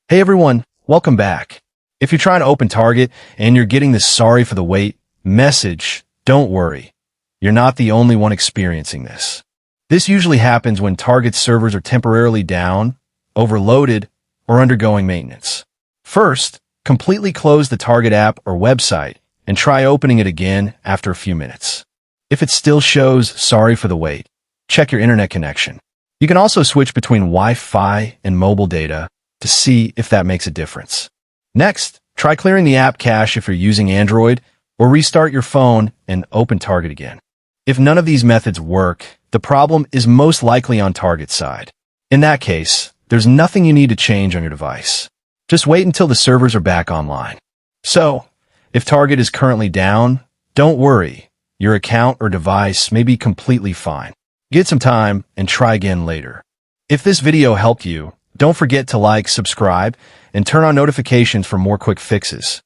Hey everyone, welcome back. If you're trying to open Target and you're getting this sorry for the wait message, don't worry. You're not the only one experiencing this. This usually happens when Target's servers are temporarily down, overloaded, or undergoing maintenance. First, completely close the Target app or website and try opening it again after a few minutes. If it still shows sorry for the wait, check your internet connection. You can also switch between Wi-Fi and mobile data to see if that makes a difference. Next, try clearing the app cache if you're using Android, or restart your phone and open Target again. If none of these methods work, the problem is most likely on Target's side. In that case, there's nothing you need to change on your device. Just wait until the servers are back online. So, if Target is currently down, don't worry. Your account or device may be completely fine. Get some time and try again later. If this video helped you, don't forget to like, subscribe, and turn on notifications for more quick fixes.